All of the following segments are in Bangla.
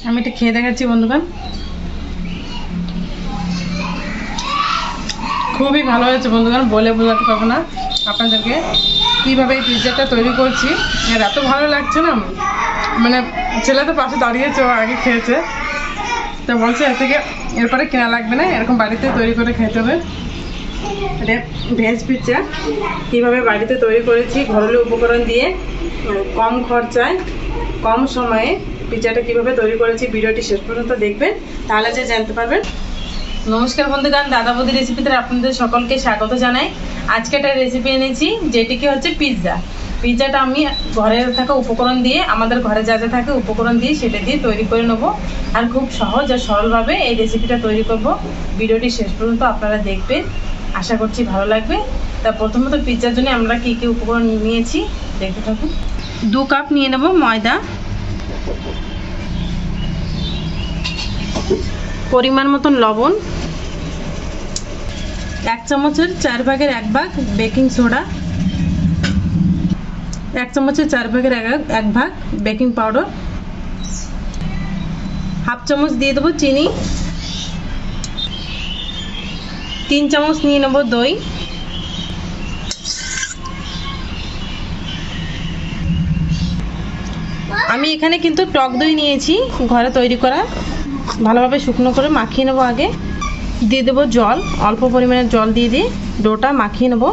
আমি এটা খেয়ে দেখাচ্ছি বন্ধুগণ। খুবই ভালো হয়েছে বন্ধুগণ, বলে বোঝাতে পারবো না আপনাদেরকে কীভাবে এই পিৎজাটা তৈরি করছি। আর এত ভালো লাগছে না, মানে ছেলে তো পাশে দাঁড়িয়েছে, ও আগে খেয়েছে, তো বলছে এর থেকে এরপরে কেনা লাগবে না, এরকম বাড়িতে তৈরি করে খেতে হবে। এটা ভেজ পিৎজা কীভাবে বাড়িতে তৈরি করেছি ঘরোয়া উপকরণ দিয়ে, কম খরচায় কম সময়ে পিৎজাটা কীভাবে তৈরি করেছি, ভিডিওটি শেষ পর্যন্ত দেখবেন, তাহলে যে জানতে পারবেন। নমস্কার বন্ধুগণ, দাদা বৌদি রেসিপিতে আপনাদের সকলকে স্বাগত জানাই। আজকে একটা রেসিপি এনেছি, যেটিকে হচ্ছে পিৎজা। পিৎজাটা আমি ঘরে থাকা উপকরণ দিয়ে, আমাদের ঘরে যা যা থাকে উপকরণ দিয়ে, সেটা দিয়ে তৈরি করে নেবো। আর খুব সহজ আর সরলভাবে এই রেসিপিটা তৈরি করব। ভিডিওটি শেষ পর্যন্ত আপনারা দেখবেন, আশা করছি ভালো লাগবে। তা প্রথমত পিৎজার জন্য আমরা কী কী উপকরণ নিয়েছি দেখতে থাকুন। 2 কাপ নিয়ে নেব ময়দা, পরিমাণ মতন লবণ, 1 চামচের 4 ভাগের 1 ভাগ বেকিং সোডা, 1 চামচের 4 ভাগের 1 ভাগ বেকিং পাউডার, হাফ চামচ দিয়ে দেবো চিনি, 3 চামচ নিয়ে নেব দই, আমি এখানে কিন্তু টক দই নিয়েছি ঘরে তৈরি করা, ভালোভাবে শুকনো করে মাখিয়ে নেবো। আগে দিয়ে দেবো জল, অল্প পরিমাণে জল দিয়ে ডোটা মাখিয়ে নেব।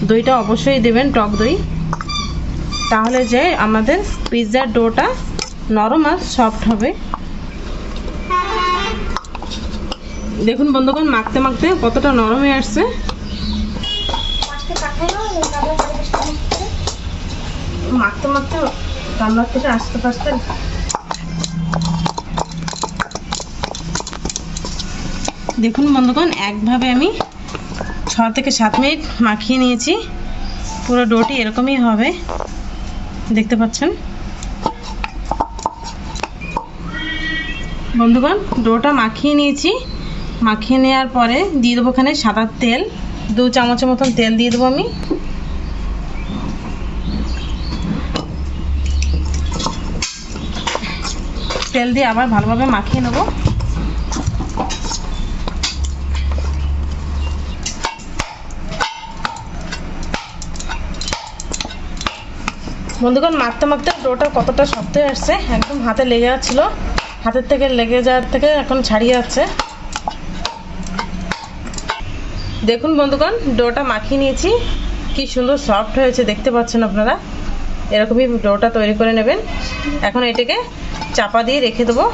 দইটা অবশ্যই দেবেন, টক দই, তাহলে যে আমাদের পিৎজার ডোটা নরম আর সফট হবে। দেখুন বন্ধুগণ, মাখতে মাখতে কতটা নরম হয়ে আসছে। মাখতে মাখতে গামলার থেকে আস্তে আস্তে দেখুন বন্ধুগণ, একভাবে আমি 6 থেকে 7 মিনিট মাখিয়ে নিয়েছি। পুরো ডোটি এরকমই হবে, দেখতে পাচ্ছেন বন্ধুগণ। ডোটা মাখিয়ে নিয়েছি, মাখিয়ে নেওয়ার পরে দিয়ে দেবো এখানে সাদা তেল, 2 চামচের মতন তেল দিয়ে দেবো আমি। তেল দিয়ে আবার ভালোভাবে মাখিয়ে নেব। বন্ধুগণ, মাখতে মাখতে ডোটা কতটা শক্ত হয়ে আসছে, একদম হাতে লেগে যাচ্ছিলো, হাতের থেকে লেগে যাওয়ার থেকে এখন ছাড়িয়ে যাচ্ছে। দেখুন বন্ধুগণ, ডোটা মাখিয়ে নিয়েছি, কি সুন্দর সফট হয়েছে দেখতে পাচ্ছেন আপনারা। এরকমই ডোটা তৈরি করে নেবেন। এখন এটাকে চাপা দিয়ে রেখে দেবো।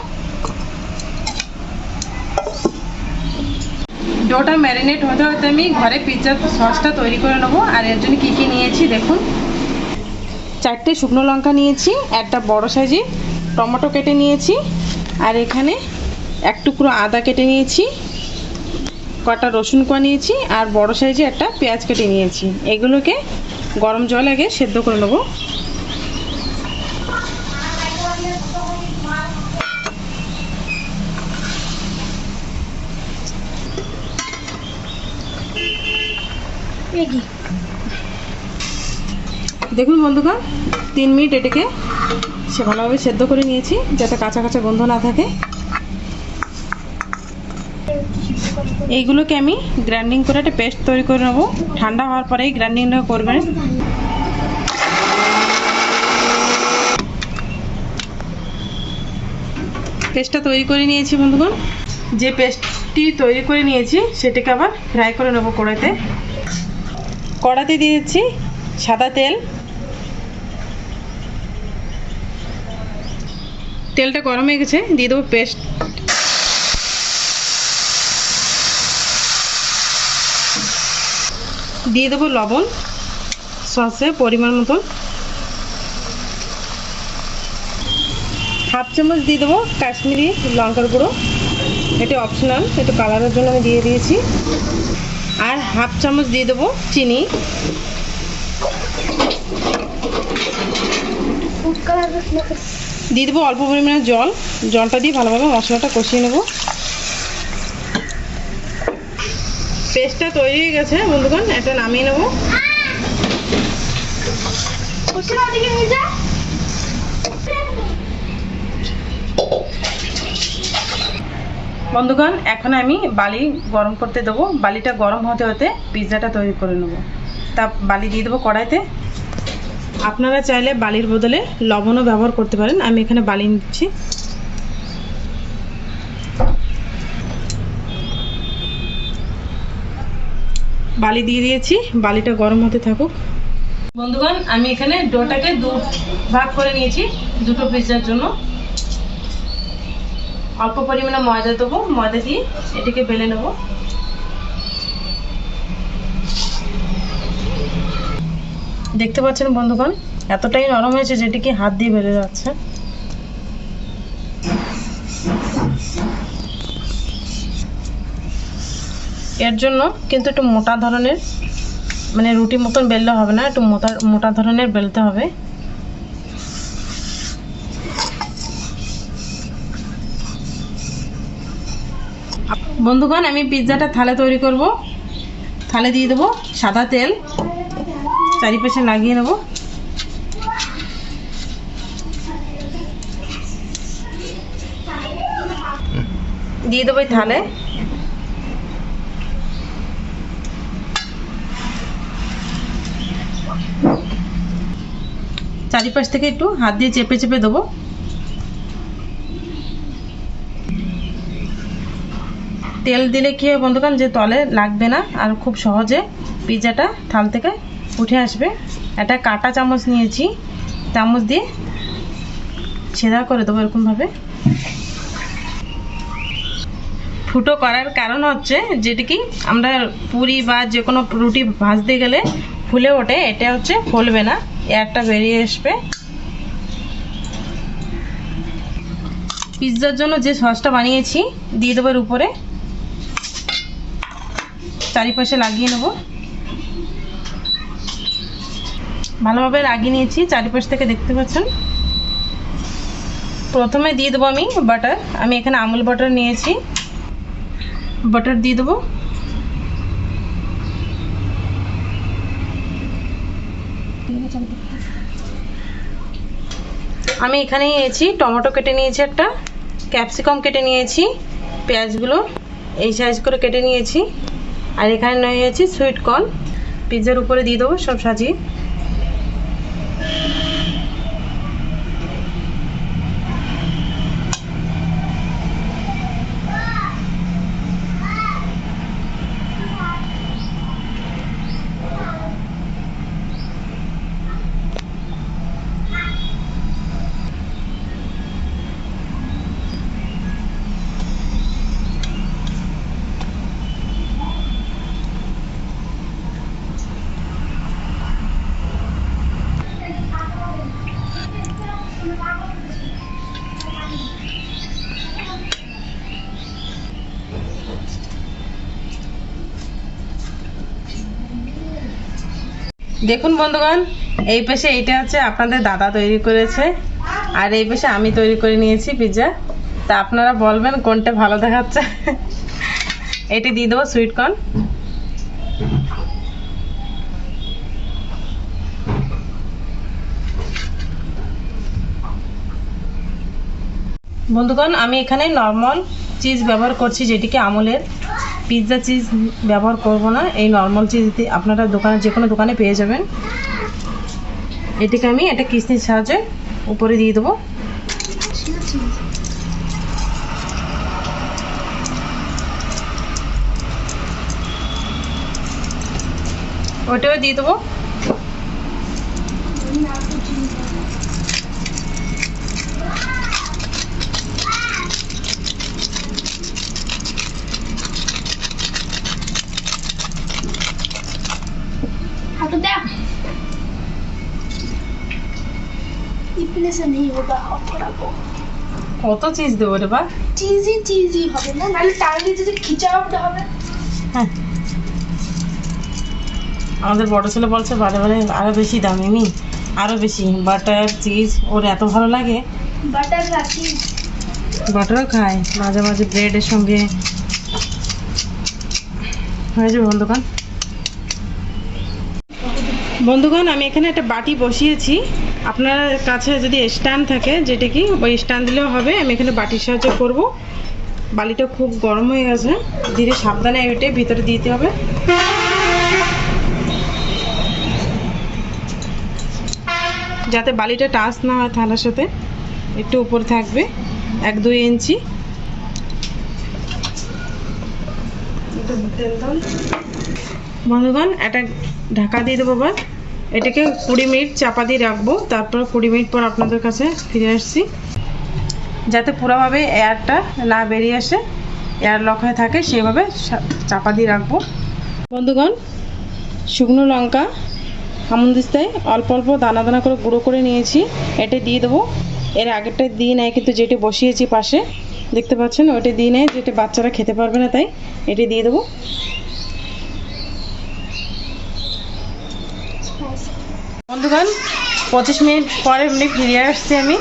ডোটা ম্যারিনেট হতে হতে আমি ঘরে পিৎজার সসটা তৈরি করে নেবো। আর এর জন্য কী কী নিয়েছি দেখুন। 4টে শুকনো লঙ্কা নিয়েছি, একটা বড় সাইজে টমেটো কেটে নিয়েছি, আর এখানে 1 টুকরো আদা কেটে নিয়েছি, কটা রসুন কোয়া নিয়েছি, আর বড় সাইজে একটা পেঁয়াজ কেটে নিয়েছি। এগুলোকে গরম জল আগে সেদ্ধ করে নেব। দেখুন বন্ধুগণ, 3 মিনিট এটাকে ভালোভাবে সেদ্ধ করে নিয়েছি, যাতে কাঁচা কাঁচা গন্ধ না থাকে। এইগুলোকে আমি গ্রাইন্ডিং করে একটা পেস্ট তৈরি করে নেব। ঠান্ডা হওয়ার পরেই গ্রাইন্ডিংটা করবেন। পেস্টটা তৈরি করে নিয়েছি বন্ধুগণ। যে পেস্টটি তৈরি করে নিয়েছি সেটাকে আবার ফ্রাই করে নেব কড়াইতে। কড়াইতে দিয়ে দিচ্ছি সাদা তেল। তেলটা গরম হয়ে গেছে, দিয়ে দেবো পেস্ট। দিয়ে দেবো লবণ, সসে পরিমাণ মতন, হাফ চামচ দিয়ে দেবো কাশ্মীরি লঙ্কার গুঁড়ো, এটা অপশনাল, একটু কালারের জন্য আমি দিয়ে দিয়েছি। আর হাফ চামচ দিয়ে দেবো চিনি, দিয়ে দেবো অল্প পরিমাণে জল। জলটা দিয়ে ভালোভাবে মশলাটা কষিয়ে নেব। পেস্টটা তৈরি হয়ে গেছে বন্ধুগণ, এটা নামিয়ে নেব। বন্ধুগণ, এখন আমি বালি গরম করতে দেবো। বালিটা গরম হতে হতে পিৎজাটা তৈরি করে নেব। তা বালি দিয়ে দেবো কড়াইতে। আপনারা চাইলে বালির বদলে লবণও ব্যবহার করতে পারেন। আমি এখানে বালি নিচ্ছি। বালি দিয়ে দিয়েছি, বালিটা গরম হতে থাকুক। বন্ধুগণ, আমি এখানে ডোটাকে দু ভাগ করে নিয়েছি দুটো পিৎজার জন্য। অল্প পরিমাণে ময়দা দেবো, ময়দা দিয়ে এটাকে বেলে নেব। দেখতে পাচ্ছেন বন্ধুগণ, এতটাই নরম হয়েছে যেটিকে হাত দিয়ে বেলে যাচ্ছে। এর জন্য কিন্তু একটু মোটা ধরনের, মানে রুটি মতন বেললে হবে না, একটু মোটা মোটা ধরনের বেলতে হবে। বন্ধুগণ, আমি পিৎজাটা থালে তৈরি করব। থালে দিয়ে দেবো সাদা তেল, চারিপাশে লাগিয়ে নেব। দিয়ে দেবো এই থালে। চারিপাশ থেকে একটু হাত দিয়ে চেপে চেপে দেবো। তেল দিলে কি হয় বন্ধুগণ, যে তলে লাগবে না, আর খুব সহজে পিৎজাটা থাল থেকে উঠে আসবে। একটা কাঁটা চামচ নিয়েছি, চামচ দিয়ে ছেঁড়া করে দেবো এরকমভাবে। ফুটো করার কারণ হচ্ছে যেটা কি, আমরা পুরি বা যে কোনো রুটি ভাজতে গেলে ফুলে ওঠে, এটা হচ্ছে ফলবে না, এয়ারটা বেরিয়ে আসবে। পিৎজার জন্য যে সসটা বানিয়েছি দিয়ে দেবো এর উপরে, চারিপাশে লাগিয়ে নেব। ভালোভাবে লাগিয়ে নিয়েছি চারিপাশ থেকে, দেখতে পাচ্ছেন। প্রথমে দিয়ে দেবো আমি বাটার। আমি এখানে আমুল বাটার নিয়েছি, বাটার দিয়ে দেবো। আমি এখানে নিয়েছি টমেটো কেটে নিয়েছি, একটা ক্যাপসিকাম কেটে নিয়েছি, পেঁয়াজগুলো এই সাইজ করে কেটে নিয়েছি, আর এখানে নিয়েছি সুইট কর্ন। পিৎজার উপরে দিয়ে দেবো সব সাজিয়ে। দেখুন বন্ধুগণ, এই পাশে এইটা হচ্ছে আপনাদের দাদা তৈরি করেছে, আর এই পাশে আমি তৈরি করে নিয়েছি পিৎজা। তা আপনারা বলবেন কোনটা ভালো দেখাচ্ছে। এটি দিয়ে দেবো সুইট কর্ন। বন্ধুগণ, আমি এখানে নর্মাল চিজ ব্যবহার করছি, যেটিকে আমুলের। পিৎজা চিজ ব্যবহার করব না, এই নর্মাল চিজ আপনারা দোকানে, যে কোনো দোকানে পেয়ে যাবেন। এটিকে আমি একটা কিসমিস সাহায্যে উপরে দিয়ে দেবো। ওটাও দিয়ে দেবো। इतने से नहीं होगा और थोड़ा को কত চিজ দেবো রে বা? চিজি হবে না, নাহলে টাইমে যদি খিচাওটা হবে। হ্যাঁ, আমাদের বড় ছেলে বলছে বারে বারে আরো বেশি দাম, এমনি আরো বেশি বাটার চিজ ওর এত ভালো লাগে। বাটার রাখি, বাটারও খায় মাঝে মাঝে ব্রেডের সঙ্গে। হয়ে যাবে বন্ধুগণ। বন্ধুগণ, আমি এখানে একটা বাটি বসিয়েছি। আপনার কাছে যদি স্ট্যান্ড থাকে, যেটা কি ওই স্ট্যান্ড দিলেও হবে। আমি এখানে বাটির সাহায্যে করব। বালিটা খুব গরম হয়ে গেছে, ধীরে সাবধানে এটা ভিতরে দিতে হবে। যাতে বালিটা টাচ না হয় থালার সাথে, একটু উপরে থাকবে 1-2 ইঞ্চি। বন্ধুগণ এটা ঢাকা দিয়ে দেবো। আবার এটাকে 20 মিনিট চাপা দিয়ে রাখবো, তারপর 20 মিনিট পর আপনাদের কাছে ফিরে আসছি। যাতে পুরোভাবে এয়ারটা না বেরিয়ে আসে, এয়ার লক হয়ে থাকে, সেভাবে চাপা দিয়ে রাখবো। বন্ধুগণ শুকনো লঙ্কা হামুদিস্তায় অল্প অল্প দানা দানা করে গুঁড়ো করে নিয়েছি, এটা দিয়ে দেবো। এর আগেরটা দিয়ে নেয়, কিন্তু যেটা বসিয়েছি পাশে দেখতে পাচ্ছেন ওইটা দিয়ে নেয়, যেটা বাচ্চারা খেতে পারবে না, তাই এটা দিয়ে দেবো। বন্ধুগণ 25 মিনিট পরে এমনি ফিরে আসছি আমি।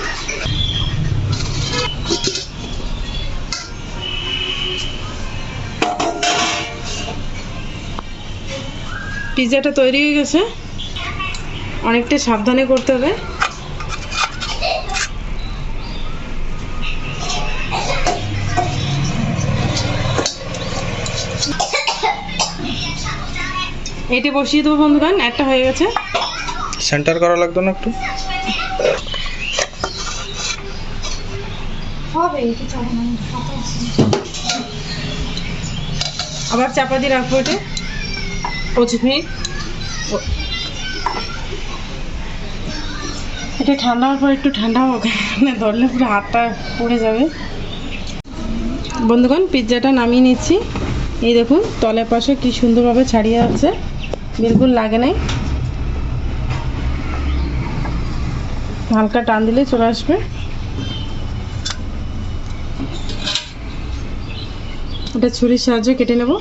পিৎজাটা তৈরি হয়ে গেছে, অনেকটা সাবধানে করতে হবে। এটা বসিয়ে দেবো বন্ধুগণ, একটা হয়ে গেছে। সেন্টার করা লাগতো না একটু? আবার চাপা দিয়ে রাখবো এটা 25 মিনিট। এটা ঠান্ডা হওয়ার পর একটু ঠান্ডা হোক, মানে ধরলে পুরো হাতটা পড়ে যাবে। বন্ধুগণ পিৎজাটা নামিয়ে নিচ্ছি। এই দেখুন তলের পাশে কি সুন্দরভাবে ছাড়িয়ে আছে, বিলকুল লাগে নাই। হালকা টান দিলে চলে আসবে। ওটা ছুরির সাহায্যে কেটে নেব।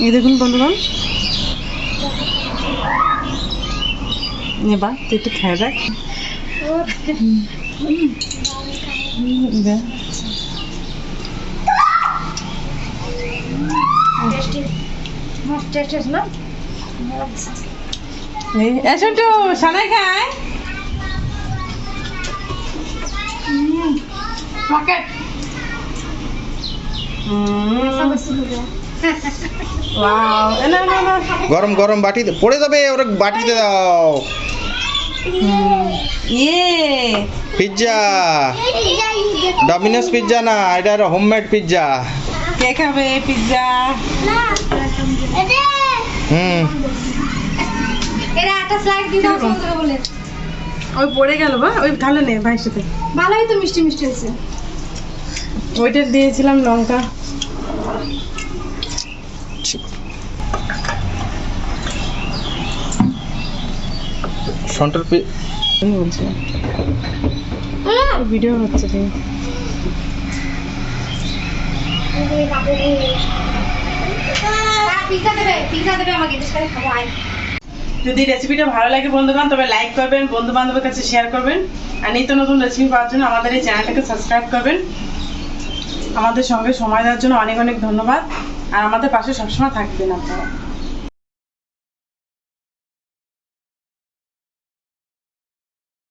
এই দেখুন বন্ধুগণ, নেবা তুই একটু খেয়ে দেখ। এসো একটু সানাই খায়। গরম গরম বাটিতে পড়ে যাবে, ওরা বাটিতে দাও। পিৎজা, ডমিনোস পিৎজা না, এটা হোমমেড পিৎজা। কে খাবে পিৎজা? ওই পড়ে গেল বা ওই ভালো নেই ভাইয়ের সাথে, ভালোই তো মিষ্টি মিষ্টি হয়েছে। ওইটা দিয়েছিলাম লঙ্কা। সন্টার বলছি ভিডিও হচ্ছে। যদি রেসিপিটা ভালো লাগে বন্ধুগণ, তবে লাইক করবেন, বন্ধু বান্ধবের কাছে শেয়ার করবেন, আর নিত্য নতুন রেসিপি পাওয়ার জন্য আমাদের এই চ্যানেলটাকে সাবস্ক্রাইব করবেন। আমাদের সঙ্গে সময় দেওয়ার জন্য অনেক অনেক ধন্যবাদ, আর আমাদের পাশে সবসময় থাকবেন আপনারা।